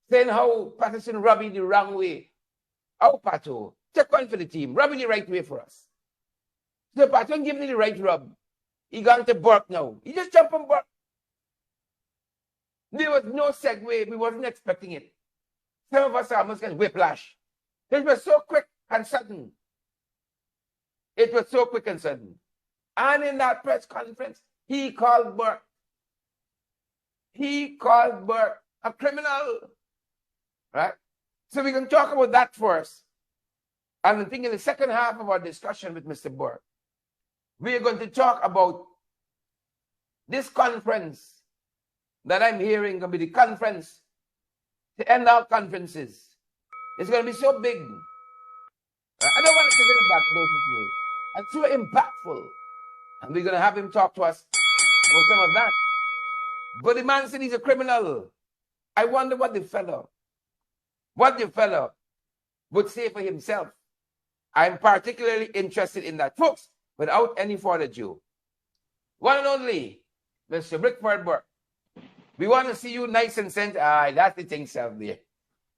saying how Patterson rubbed it the wrong way. How Pato, take one for the team, rub it the right way for us. So Pato give me the right rub. He gone to Burke now. He just jumped on Burke. There was no segue. We wasn't expecting it. Some of us almost got whiplash. It was so quick and sudden. It was so quick and sudden. And in that press conference, he called Burke. He called Burke a criminal. Right? So we can talk about that first. And I think in the second half of our discussion with Mr. Burke, we are going to talk about this conference that I'm hearing going to be the conference to end all conferences. It's going to be so big. I don't want to forget about it. And so impactful. And we're going to have him talk to us about some of that. But the man said he's a criminal. I wonder what the fellow would say for himself. I'm particularly interested in that. Folks, without any further ado, one and only, Mr. Rickford Burke. We want to see you nice and centered. That's the thing, sir.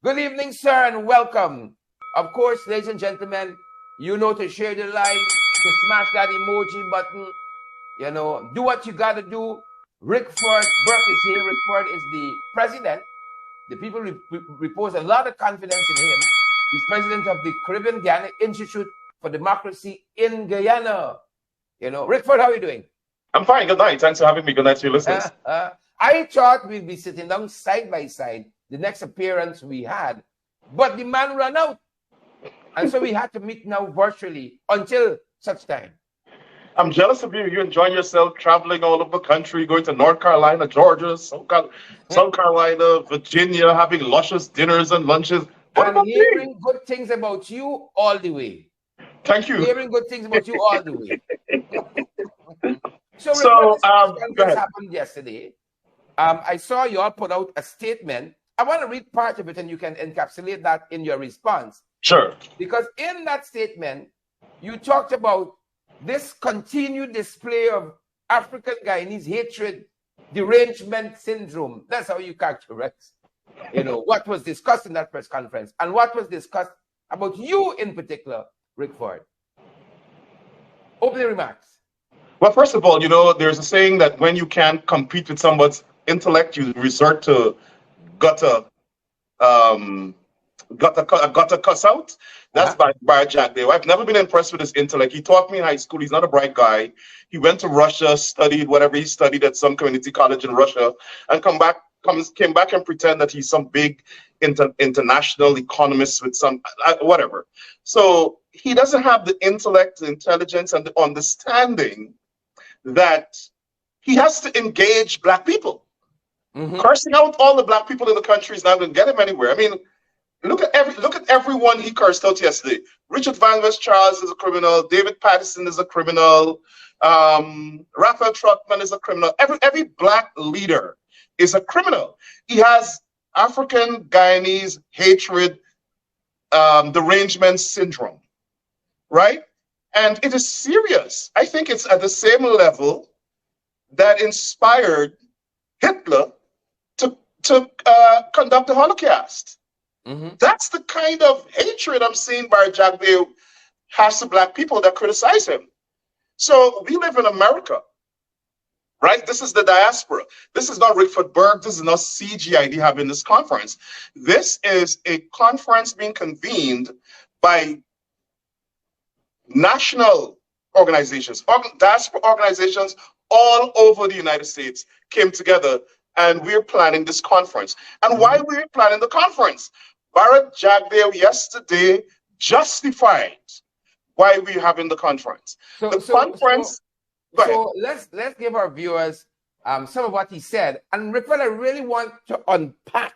Good evening, sir, and welcome. Of course, ladies and gentlemen, you know to share the live, to smash that emoji button. You know, do what you got to do. Rickford Burke is here. Rickford is the president. The people repose a lot of confidence in him. He's president of the Caribbean Guyana Institute for Democracy in Guyana. You know, Rickford, how are you doing? I'm fine. Good night. Thanks for having me. Good night to your listeners. I thought we'd be sitting down side by side the next appearance we had, but the man ran out. And so we had to meet now virtually until such time. I'm jealous of you. You're enjoying yourself, traveling all over the country, going to North Carolina, Georgia, South Carolina, Virginia, having luscious dinners and lunches. And hearing good things about you all the way. Thank you. Hearing good things about you all the way. So this happened yesterday. I saw you all put out a statement. I want to read part of it and you can encapsulate that in your response. Sure. Because in that statement, you talked about this continued display of African Guyanese hatred, derangement syndrome. That's how you characterize, you know, what was discussed in that press conference and what was discussed about you in particular, Rickford. Opening remarks. Well, first of all, you know, there's a saying that when you can't compete with somebody's intellect, you resort to gutter cuss out. That's by Jagdeo. I've never been impressed with his intellect. He taught me in high school. He's not a bright guy. He went to Russia, studied whatever he studied at some community college in Russia, and came back and pretend that he's some big international economist with some whatever. So he doesn't have the intellect, the intelligence, and the understanding that he has to engage black people. Cursing out all the black people in the country is not going to get him anywhere. I mean, look at everyone he cursed out yesterday. Richard Van West Charles is a criminal. David Patterson is a criminal. Raphael Truckman is a criminal. Every black leader is a criminal. He has African Guyanese hatred, derangement syndrome, right? And it is serious. I think it's at the same level that inspired Hitler to conduct the Holocaust. That's the kind of hatred I'm seeing by Jagdeo has to black people that criticize him. So we live in America, right? This is the diaspora. This is not Rickford Burke. This is not CGID having this conference. This is a conference being convened by national organizations, diaspora organizations all over the United States came together, and we're planning this conference. And why we're planning the conference? Bharrat Jagdeo yesterday justified why we're having the conference. So let's give our viewers some of what he said. And Rickford, I really want to unpack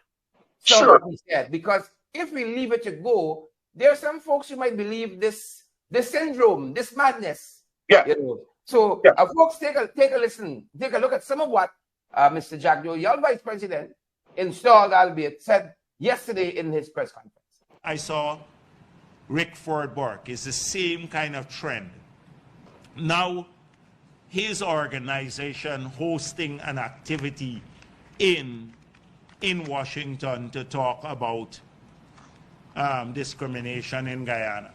some of what he said, because if we leave it to go, there are some folks who might believe this syndrome, this madness. Yeah. You know? So folks, take a listen, take a look at some of what Mr. Jagdeo, your vice president, installed, albeit, said yesterday in his press conference. I saw Rickford Burke is the same kind of trend. Now, his organization hosting an activity in in Washington to talk about discrimination in Guyana.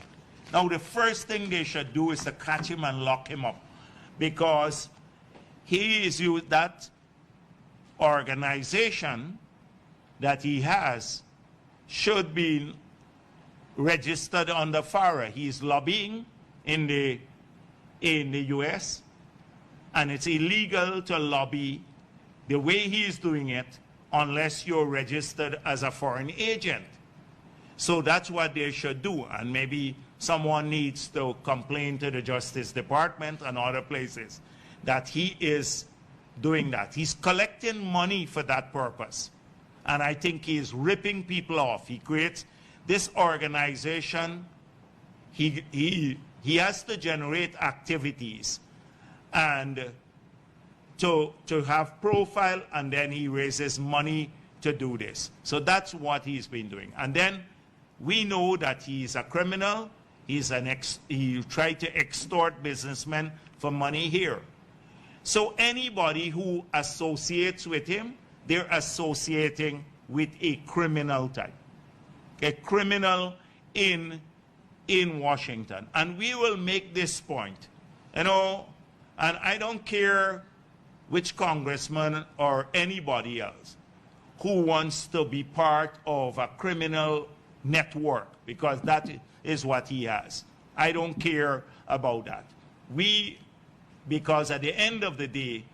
Now, the first thing they should do is to catch him and lock him up, because he is used, that organization that he has should be registered under FARA. He's lobbying in the US, and it's illegal to lobby the way he is doing it unless you're registered as a foreign agent. So that's what they should do, and maybe someone needs to complain to the Justice Department and other places that he is doing that. He's collecting money for that purpose, and I think he's ripping people off. He creates this organization. He has to generate activities and to have profile, and then he raises money to do this. So that's what he's been doing. And then we know that he's a criminal. He tried to extort businessmen for money here. So anybody who associates with him, they're associating with a criminal type, a criminal in Washington. And we will make this point, you know, and I don't care which congressman or anybody else who wants to be part of a criminal network, because that is what he has. I don't care about that. Because at the end of the day,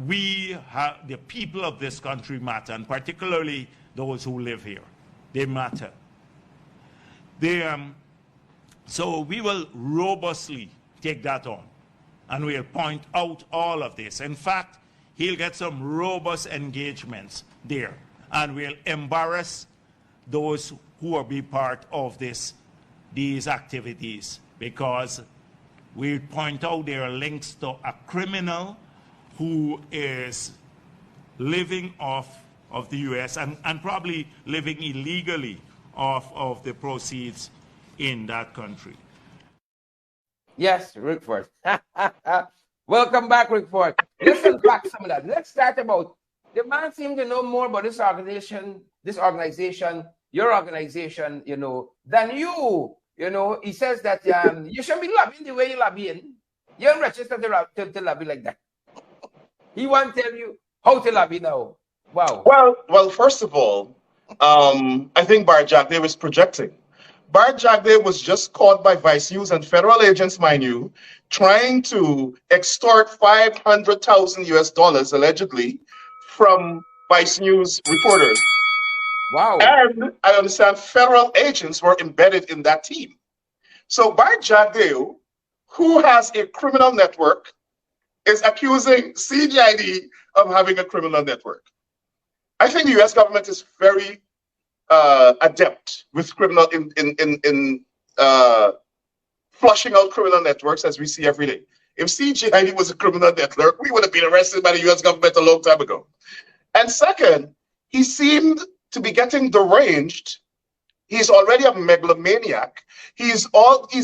the people of this country matter, and particularly those who live here. They matter. So we will robustly take that on, and we'll point out all of this. In fact, he'll get some robust engagements there, and we'll embarrass those who will be part of these activities, because we point out there are links to a criminal who is living off of the U.S. and probably living illegally off of the proceeds in that country. Yes, Rickford. Welcome back, Rickford. Let's unpack some of that. Let's start about, the man seems to know more about this organization, your organization, you know, than you. You know, he says that you shouldn't be lobbying the way you're lobbying. You're registered to lobby like that. He won't tell you how to lobby now. Wow. Well, first of all, I think Bharrat Jagdeo was projecting. Bharrat Jagdeo was just caught by Vice News and federal agents, mind you, trying to extort $500,000 US allegedly from Vice News reporters. Wow. And I understand federal agents were embedded in that team. So Bharrat Jagdeo, who has a criminal network, is accusing CGID of having a criminal network. I think the US government is very adept with criminal flushing out criminal networks, as we see every day. If CGID was a criminal network, we would have been arrested by the US government a long time ago. And second, he seemed to be getting deranged. He's already a megalomaniac. He's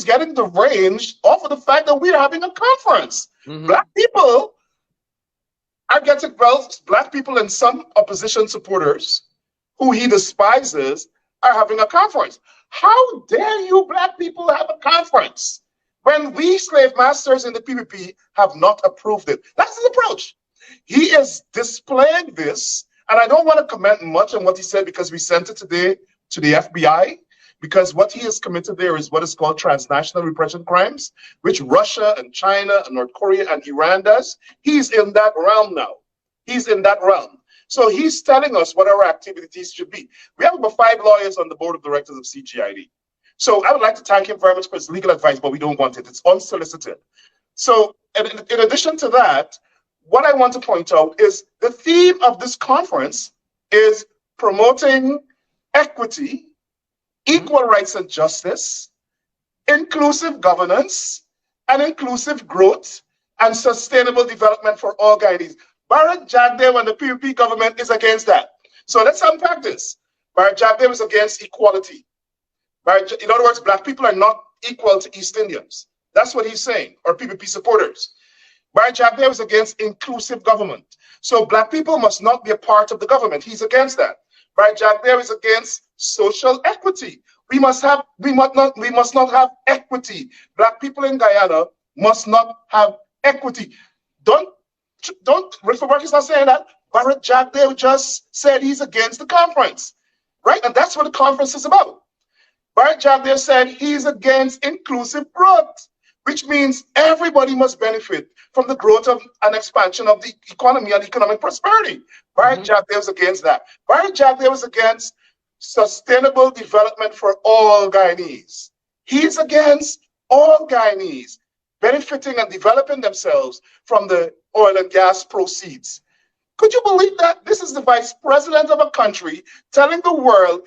getting deranged off of the fact that we're having a conference. Mm-hmm. Black people are getting, well, black people and some opposition supporters who he despises are having a conference. How dare you black people have a conference when we slave masters in the PPP have not approved it? That's his approach. He is displaying this. And I don't want to comment much on what he said, because we sent it today to the FBI, because what he has committed there is what is called transnational repression crimes, which Russia and China and North Korea and Iran does. He's in that realm now. He's in that realm. So he's telling us what our activities should be. We have about 5 lawyers on the board of directors of CGID. So I would like to thank him very much for his legal advice, but we don't want it. It's unsolicited. So in addition to that, what I want to point out is the theme of this conference is promoting equity, equal rights and justice, inclusive governance, and inclusive growth and sustainable development for all Guyanese. Bharrat Jagdeo and the PPP government is against that. So let's unpack this. Bharrat Jagdeo is against equality. In other words, black people are not equal to East Indians. That's what he's saying, or PPP supporters. Bharrat Jagdeo is against inclusive government. So black people must not be a part of the government. He's against that. Bharrat Jagdeo is against social equity. We must not have equity. Black people in Guyana must not have equity. Don't Rickford Burke is not saying that. Bharrat Jagdeo just said he's against the conference, right? And that's what the conference is about. Bharrat Jagdeo said he's against inclusive growth, which means everybody must benefit from the growth of and expansion of the economy and economic prosperity. Bharrat Jagdeo is against that. Bharrat Jagdeo is against sustainable development for all Guyanese. He's against all Guyanese benefiting and developing themselves from the oil and gas proceeds. Could you believe that? This is the vice president of a country telling the world,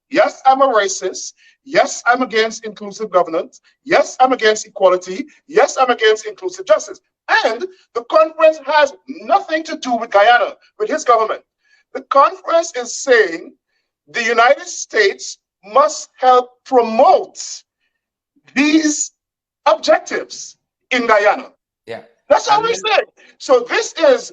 yes, I'm a racist. Yes, I'm against inclusive governance. Yes, I'm against equality. Yes, I'm against inclusive justice. And the conference has nothing to do with Guyana, with his government. The conference is saying the United States must help promote these objectives in Guyana. Yeah. That's how we say. So this is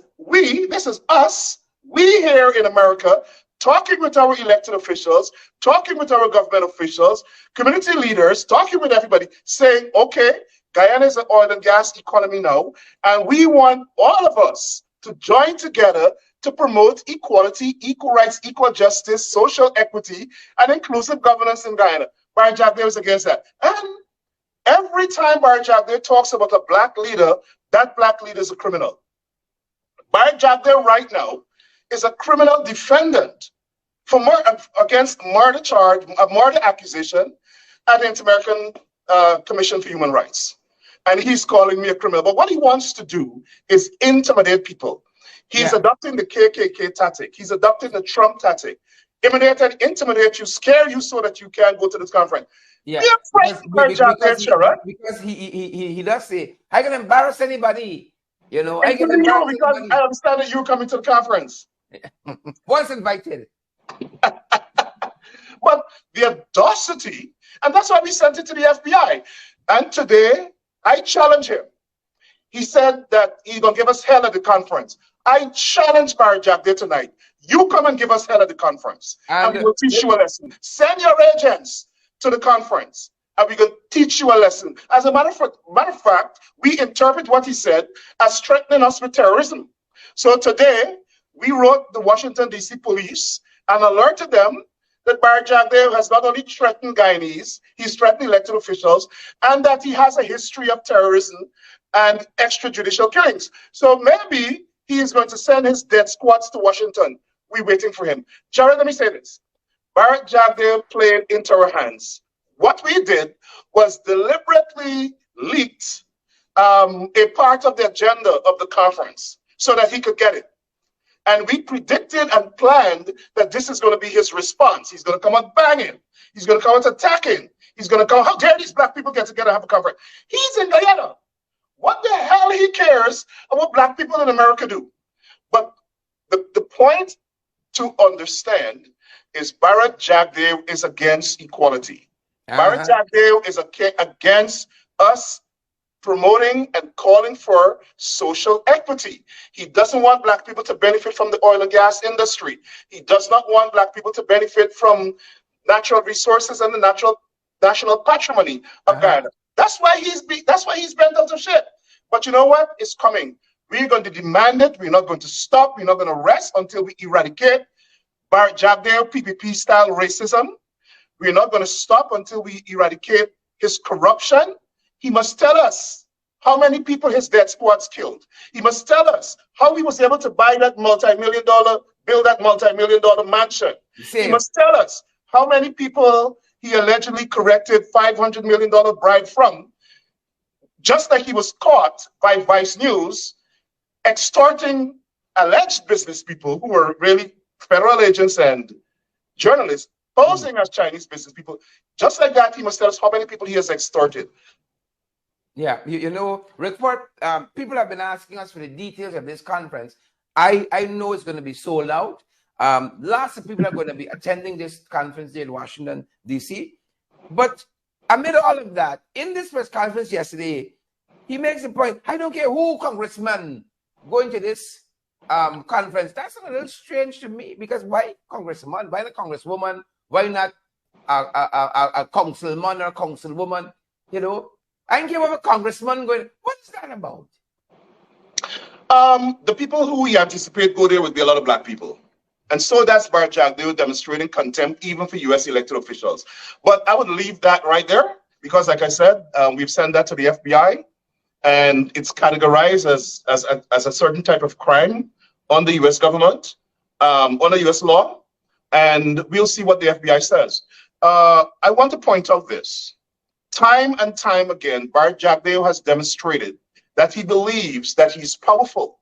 us, we here in America, talking with our elected officials, talking with our government officials, community leaders, talking with everybody, saying, okay, Guyana is an oil and gas economy now, and we want all of us to join together to promote equality, equal rights, equal justice, social equity, and inclusive governance in Guyana. Bharrat Jagdeo is against that. And every time Bharrat Jagdeo talks about a black leader, that black leader is a criminal. Bharrat Jagdeo right now is a criminal defendant for against murder charge, a murder accusation at the Inter-American Commission for Human Rights. And he's calling me a criminal. But what he wants to do is intimidate people. He's adopting the KKK tactic. He's adopting the Trump tactic. Intimidate you, scare you so that you can't go to this conference. Yeah, because he does say, I can embarrass anybody. You know, I can embarrass embarrass because anybody. I understand that you coming to the conference. Once invited. But the audacity, and that's why we sent it to the FBI. And today, I challenge him. He said that he's going to give us hell at the conference. I challenge Bharrat Jagdeo tonight. You come and give us hell at the conference. And we will teach you a lesson. Send your agents to the conference, and we're going to teach you a lesson. As a matter of fact, we interpret what he said as threatening us with terrorism. So today, we wrote the Washington, D.C. police and alerted them that Bharrat Jagdeo has not only threatened Guyanese, he's threatened elected officials, and that he has a history of terrorism and extrajudicial killings. So maybe he is going to send his death squads to Washington. We're waiting for him. Jared, let me say this. Bharrat Jagdeo played into our hands. What we did was deliberately leaked a part of the agenda of the conference so that he could get it. And we predicted and planned that this is going to be his response. He's going to come out banging. He's going to come out attacking. He's going to come, how dare these black people get together and have a conference? He's in Guyana. What the hell he cares about black people in America do? But the point to understand is Bharrat Jagdeo is against equality. Bharrat Jagdeo is against us promoting and calling for social equity. He doesn't want black people to benefit from the oil and gas industry. He does not want black people to benefit from natural resources and the national patrimony of Guyana. That's why he's bent out of shit. But you know what? It's coming. We're going to demand it. We're not going to stop. We're not going to rest until we eradicate Bharrat Jagdeo PPP style racism. We're not going to stop until we eradicate his corruption. He must tell us how many people his death squads killed. He must tell us how he was able to buy that build that multi-million-dollar mansion. He must tell us how many people he allegedly corrected $500 million bribe from, just like he was caught by Vice News extorting alleged business people who were really federal agents and journalists posing as Chinese business people. Just like that, he must tell us how many people he has extorted. Yeah, you know, Rickford, people have been asking us for the details of this conference. I know it's going to be sold out. Lots of people are going to be attending this conference here in Washington, D.C. But amid all of that, in this press conference yesterday, he makes a point. I don't care who congressman going to this conference. That's a little strange to me, because why congressman? Why not congresswoman? Why not a councilman or councilwoman? You know, I don't care what a congressman going. What is that about? The people who we anticipate go there would be a lot of black people. And so that's Bharrat Jagdeo demonstrating contempt even for U.S. elected officials. But I would leave that right there because, like I said, we've sent that to the FBI, and it's categorized as a certain type of crime on the U.S. government, under U.S. law, and we'll see what the FBI says. I want to point out this. Time and time again, Bharrat Jagdeo has demonstrated that he believes that he's powerful,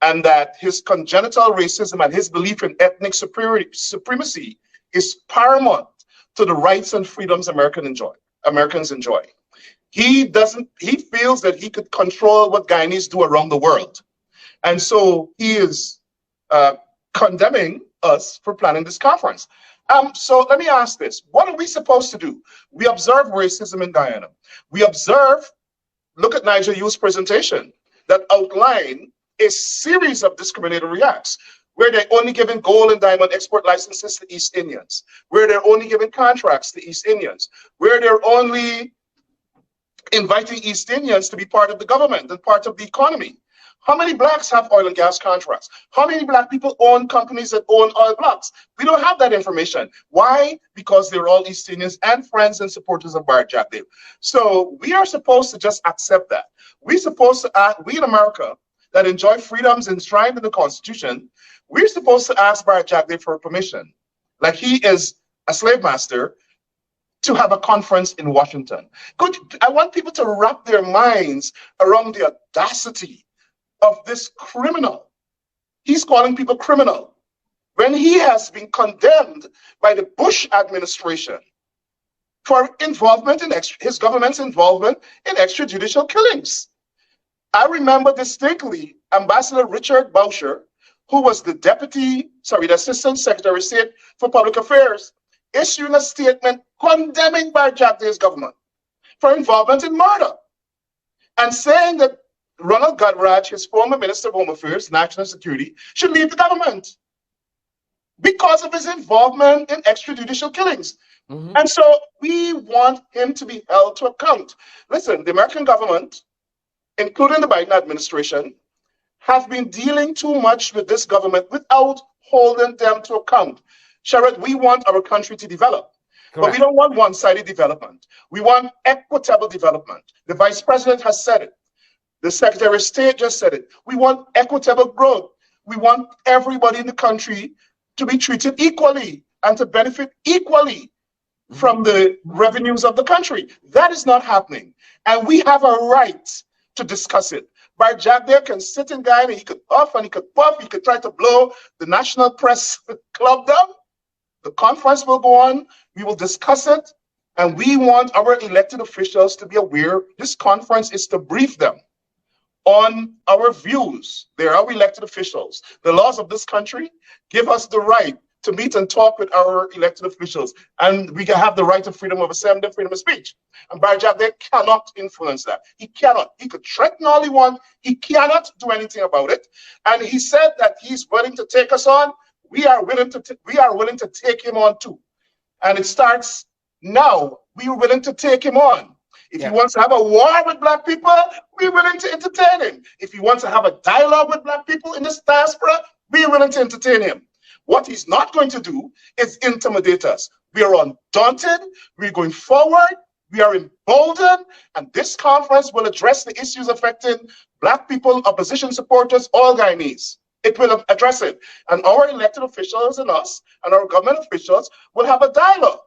and that his congenital racism and his belief in ethnic supremacy is paramount to the rights and freedoms Americans enjoy. He feels that he could control what Guyanese do around the world. And so he is condemning us for planning this conference. So let me ask this. What are we supposed to do? We observe racism in Guyana. We observe, look at Nigel Yu's presentation that outline a series of discriminatory acts where they're only giving gold and diamond export licenses to East Indians, where they're only giving contracts to East Indians, where they're only inviting East Indians to be part of the government and part of the economy. How many blacks have oil and gas contracts? How many black people own companies that own oil blocks? We don't have that information. Why? Because they're all East Indians and friends and supporters of Bharrat Jagdeo. So we are supposed to just accept that. We're supposed to act, we in America, that enjoy freedoms enshrined in the Constitution, we're supposed to ask Bharrat Jagdeo for permission, like he is a slave master, to have a conference in Washington. I want people to wrap their minds around the audacity of this criminal. He's calling people criminal when he has been condemned by the Bush administration for involvement in his government's involvement in extrajudicial killings. I remember distinctly Ambassador Richard Boucher, who was the Assistant Secretary of State for Public Affairs, issuing a statement condemning Bharrat Jagdeo's government for involvement in murder and saying that Ronald Godraj, his former Minister of Home Affairs, National Security, should leave the government because of his involvement in extrajudicial killings. And so we want him to be held to account. Listen, the American government, including the Biden administration, have been dealing too much with this government without holding them to account. Sharad, we want our country to develop, but we don't want one-sided development. We want equitable development. The Vice President has said it. The Secretary of State just said it. We want equitable growth. We want everybody in the country to be treated equally and to benefit equally from the revenues of the country. That is not happening. And we have a right to discuss it. Bharrat Jagdeo can sit in Guyana, he could puff and he could puff, he could try to blow the National Press Club down. The conference will go on, we will discuss it, and we want our elected officials to be aware this conference is to brief them on our views. They are our elected officials. The laws of this country give us the right to meet and talk with our elected officials, and we can have the right of freedom of assembly, freedom of speech. And Bharrat Jagdeo cannot influence that. He cannot. He could threaten all he wants. He cannot do anything about it. And he said that he's willing to take us on. We are willing to take him on too. And it starts now. We are willing to take him on. If he wants to have a war with black people, we're willing to entertain him. If he wants to have a dialogue with black people in this diaspora, we're willing to entertain him. What he's not going to do is intimidate us. We are undaunted. We're going forward. We are emboldened. And this conference will address the issues affecting black people, opposition supporters, all Guyanese. It will address it. And our elected officials and us and our government officials will have a dialogue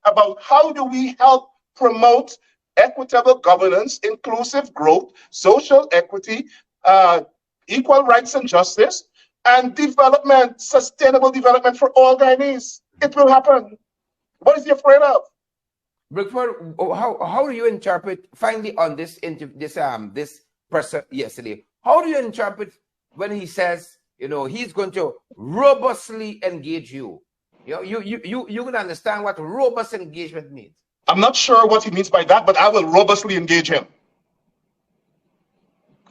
about how do we help promote equitable governance, inclusive growth, social equity, equal rights and justice, and development, sustainable development for all Guyanese. It will happen. What is he afraid of? Rickford, how do you interpret, finally on this person yesterday, how do you interpret when he says, you know, he's going to robustly engage you? You know, you can understand what robust engagement means. I'm not sure what he means by that, but I will robustly engage him.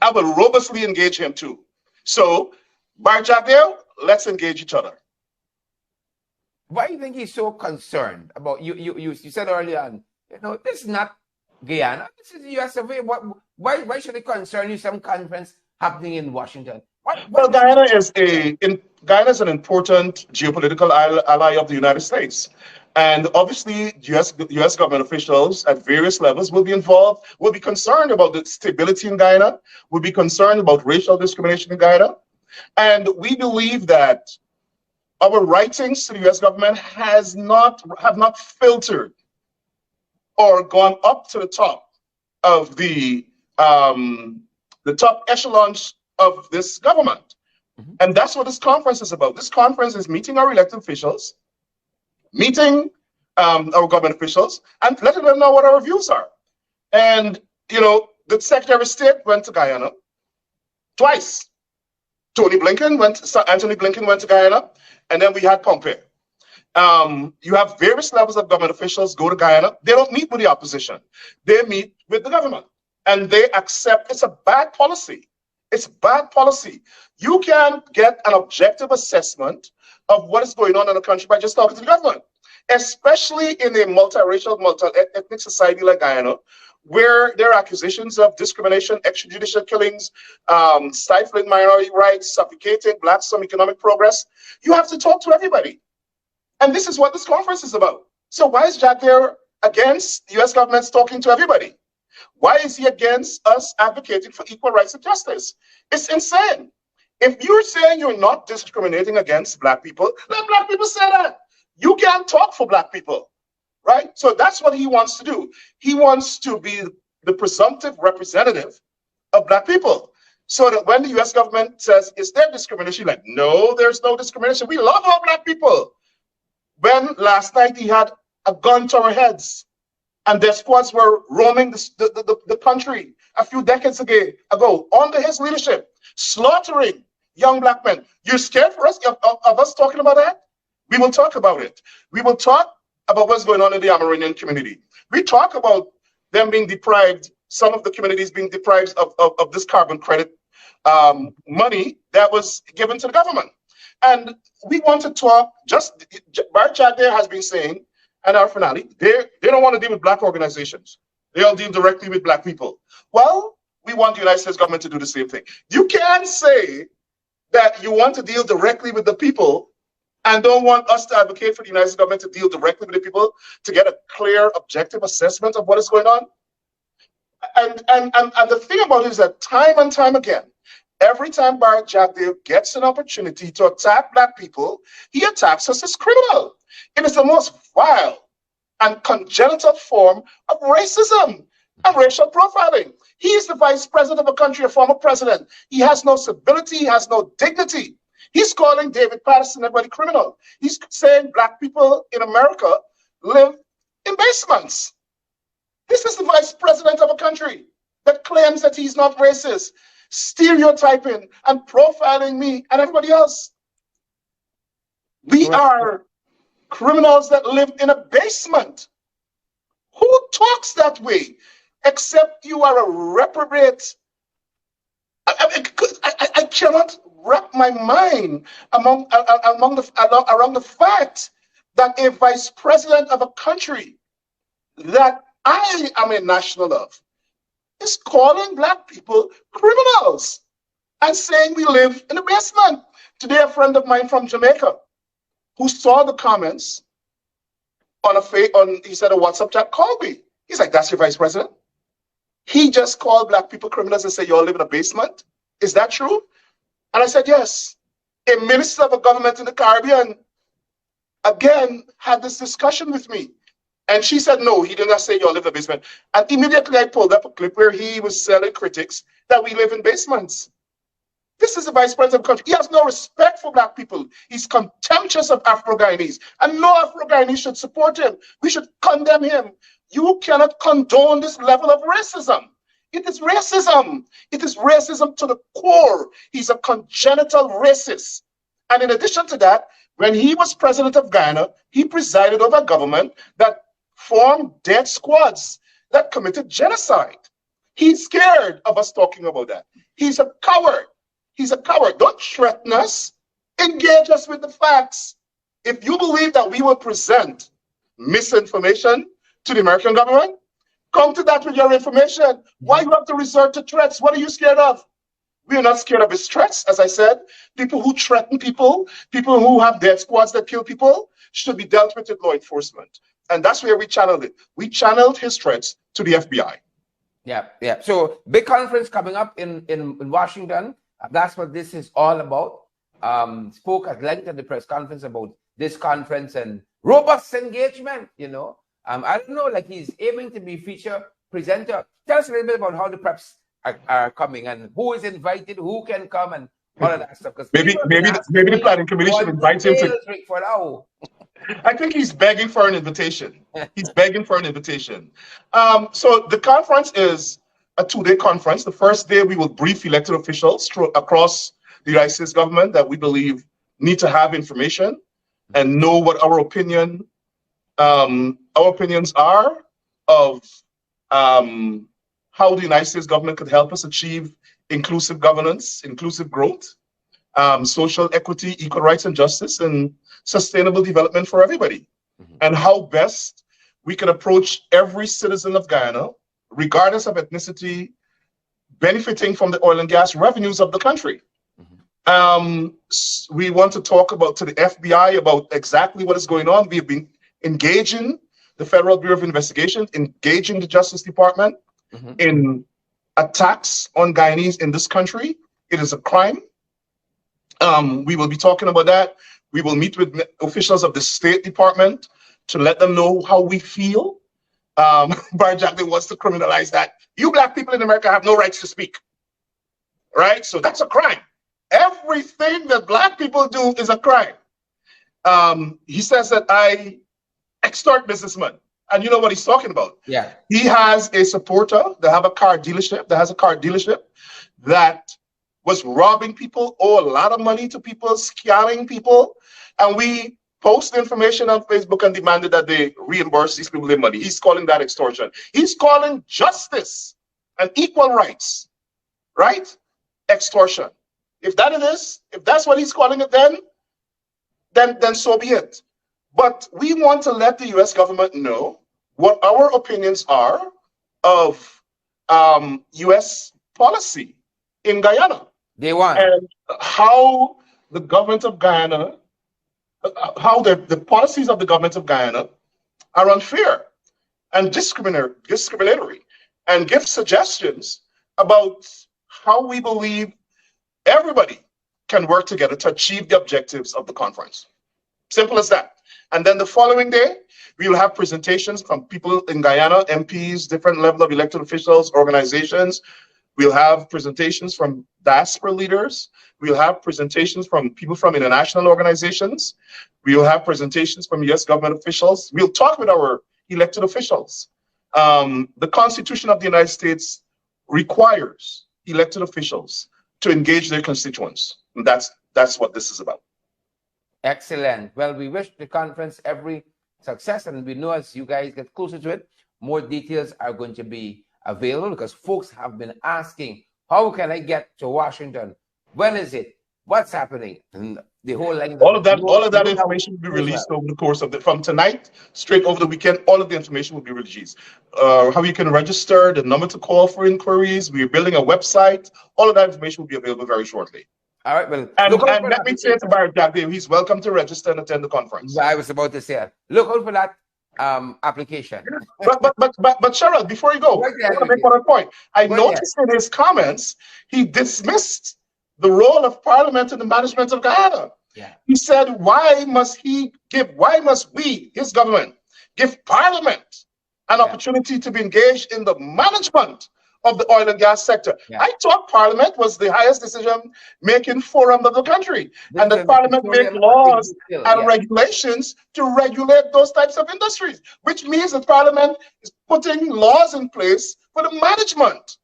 I will robustly engage him too. So, Bharrat Jagdeo, let's engage each other. Why do you think he's so concerned about you said earlier on, this is not Guyana, this is the US of A. Why should it concern you, some conference happening in Washington? Well, Guyana is an important geopolitical ally of the United States. And obviously, US government officials at various levels will be involved, will be concerned about the stability in Guyana, will be concerned about racial discrimination in Guyana. And we believe that our writings to the US government have not filtered or gone up to the top of the top echelons of this government. Mm-hmm. And that's what this conference is about. This conference is meeting our elected officials, meeting our government officials, and letting them know what our views are. And, the Secretary of State went to Guyana twice. Anthony Blinken went to Guyana, and then we had Pompeo. You have various levels of government officials go to Guyana. They don't meet with the opposition. They meet with the government, and they accept it's a bad policy. It's bad policy. You can get an objective assessment of what is going on in the country by just talking to the government, especially in a multiracial, multi-ethnic society like Guyana, where there are accusations of discrimination, extrajudicial killings, stifling minority rights, suffocating blacks from economic progress. You have to talk to everybody. And this is what this conference is about. So why is Jagdeo against the US government talking to everybody? Why is he against us advocating for equal rights and justice? It's insane. If you're saying you're not discriminating against black people, let black people say that. You can't talk for black people, right? So that's what he wants to do. He wants to be the presumptive representative of black people. So that when the US government says, is there discrimination? Like, no, there's no discrimination. We love all black people. When last night he had a gun to our heads, and their squads were roaming the country a few decades ago under his leadership, slaughtering young black men. You're scared for us of us talking about that? We will talk about it. We will talk about what's going on in the Amerindian community. We talk about them being deprived, some of the communities being deprived of this carbon credit money that was given to the government. And we want to talk, Bharrat Jagdeo has been saying, and our finale, they don't want to deal with black organizations. They'll deal directly with black people. Well, we want the United States government to do the same thing. You can't say that you want to deal directly with the people and don't want us to advocate for the United States government to deal directly with the people to get a clear, objective assessment of what is going on. And the thing about it is that time and time again, every time Bharrat Jagdeo gets an opportunity to attack black people, he attacks us as criminal. It is the most vile and congenital form of racism and racial profiling. He is the vice president of a country, a former president. He has no civility, he has no dignity. He's calling David Patterson everybody criminal. He's saying black people in America live in basements. This is the vice president of a country that claims that he's not racist, stereotyping and profiling me and everybody else. We are criminals that live in a basement. Who talks that way? Except you are a reprobate. I cannot wrap my mind around the fact that a vice president of a country that I am a national of is calling black people criminals and saying we live in a basement. Today, a friend of mine from Jamaica who saw the comments on he said a WhatsApp chat called me. He's like, that's your vice president? He just called black people criminals and said, you all live in a basement? Is that true? And I said, yes. A minister of a government in the Caribbean, again, had this discussion with me. And she said, no, he did not say you all live in a basement. And immediately I pulled up a clip where he was telling critics that we live in basements. This is the vice president of the country. He has no respect for black people. He's contemptuous of Afro-Guyanese. And no Afro-Guyanese should support him. We should condemn him. You cannot condone this level of racism. It is racism. It is racism to the core. He's a congenital racist. And in addition to that, when he was president of Guyana, he presided over a government that formed death squads that committed genocide. He's scared of us talking about that. He's a coward. He's a coward. Don't threaten us. Engage us with the facts. If you believe that we will present misinformation to the American government, come to that with your information. Why you have to resort to threats? What are you scared of? We are not scared of his threats. As I said, people who threaten people, people who have death squads that kill people, should be dealt with law enforcement. And that's where we channeled it. We channeled his threats to the FBI. Yeah, yeah. So big conference coming up in Washington. That's what this is all about. Spoke at length at the press conference about this conference and robust engagement, you know. I don't know, like he's aiming to be feature presenter. Tell us a little bit about how the preps are coming and who is invited, who can come, and all of that stuff. Maybe the planning commission invites him to. I think he's begging for an invitation. He's begging for an invitation. So the conference is a 2-day conference. The first day we will brief elected officials across the United States government that we believe need to have information and know what our opinions are of how the United States government could help us achieve inclusive governance, inclusive growth, social equity, equal rights and justice, and sustainable development for everybody. And how best we can approach every citizen of Guyana, regardless of ethnicity, benefiting from the oil and gas revenues of the country. We want to talk to the FBI about exactly what is going on. We've been engaging the Federal Bureau of Investigation, engaging the Justice Department in attacks on Guyanese in this country. It is a crime. We will be talking about that. We will meet with officials of the State Department to let them know how we feel. Bharrat Jagdeo wants to criminalize that. You black people in America have no rights to speak, right? So that's a crime. Everything that black people do is a crime. He says that I extort businessmen. And you know what he's talking about. Yeah. He has a supporter that has a car dealership that was robbing people, owe a lot of money to people, scamming people. And we post information on Facebook and demanded that they reimburse these people their money. He's calling that extortion. He's calling justice and equal rights, right? Extortion. If that it is, if that's what he's calling it, then so be it. But we want to let the U.S. government know what our opinions are of U.S. policy in Guyana. They want. And how the government of Guyana, how the policies of the government of Guyana are unfair and discriminatory, and give suggestions about how we believe everybody can work together to achieve the objectives of the conference. Simple as that. And then the following day, we will have presentations from people in Guyana, MPs, different level of elected officials, organizations. We'll have presentations from diaspora leaders. We'll have presentations from people from international organizations. We'll have presentations from US government officials. We'll talk with our elected officials. The Constitution of the United States requires elected officials to engage their constituents. And that's what this is about. Excellent. Well, we wish the conference every success, and we know as you guys get closer to it, more details are going to be available, because folks have been asking, how can I get to Washington? When is it? What's happening? And the whole length. All of that information will be released over the course of from tonight straight over the weekend. All of the information will be released. How you can register, the number to call for inquiries. We're building a website. All of that information will be available very shortly. All right, well, and let me say to Bharrat Jagdeo, he's welcome to register and attend the conference. I was about to say, look out for that application. But Cheryl, before you go, I want to make one point. I noticed in his comments, he dismissed the role of Parliament in the management of Guyana. Yeah. He said, why must we, his government, give Parliament an opportunity to be engaged in the management of the oil and gas sector? Yeah. I thought Parliament was the highest decision-making forum of the country, and that Parliament make laws and regulations to regulate those types of industries, which means that Parliament is putting laws in place for the management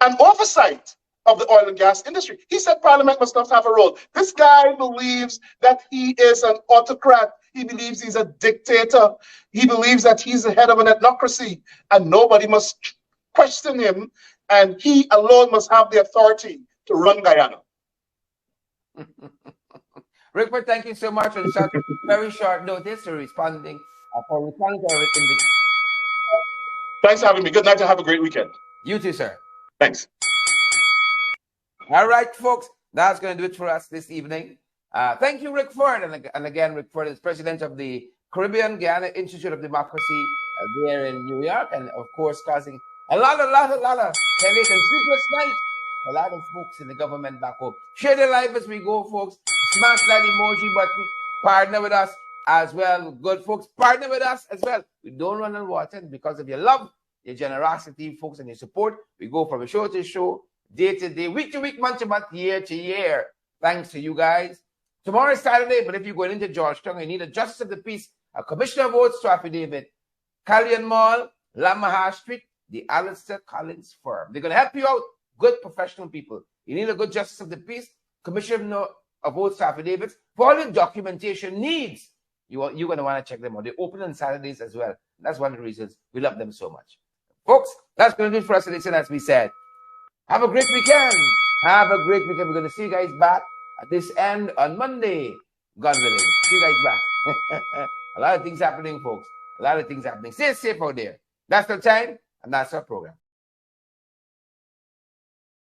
and oversight of the oil and gas industry. He said Parliament must not have a role. This guy believes that he is an autocrat. He believes he's a dictator. He believes that he's the head of an ethnocracy, and nobody must question him, and he alone must have the authority to run Guyana. Rickford, thank you so much on such very short notice for responding to our invitation. Thanks for having me. Good night and have a great weekend. You too, sir. Thanks. All right, folks, that's going to do it for us this evening. Thank you, Rickford. And again, Rickford is president of the Caribbean Guyana Institute of Democracy there in New York, and of course, causing a lot of headache and sleepless nights. A lot of folks in the government back home. Share the live as we go, folks. Smash that emoji button. Partner with us as well. Good folks, partner with us as well. We don't run on water because of your love, your generosity, folks, and your support. We go from show to show, day to day, week to week, month to month, year to year. Thanks to you guys. Tomorrow is Saturday, but if you're going into Georgetown, you need a Justice of the Peace, a Commissioner of Oaths to affidavit, Callion Mall, Lamaha Street, the Alistair Collins firm. They're going to help you out. Good professional people. You need a good Justice of the Peace, Commissioner of Oaths to affidavits. For all your documentation needs, you're going to want to check them out. They open on Saturdays as well. That's one of the reasons we love them so much. Folks, that's going to do it for us today, as we said. Have a great weekend. Have a great weekend. We're going to see you guys back at this end on Monday. God willing. See you guys back. A lot of things happening, folks. A lot of things happening. Stay safe out there. That's the time, and that's our program.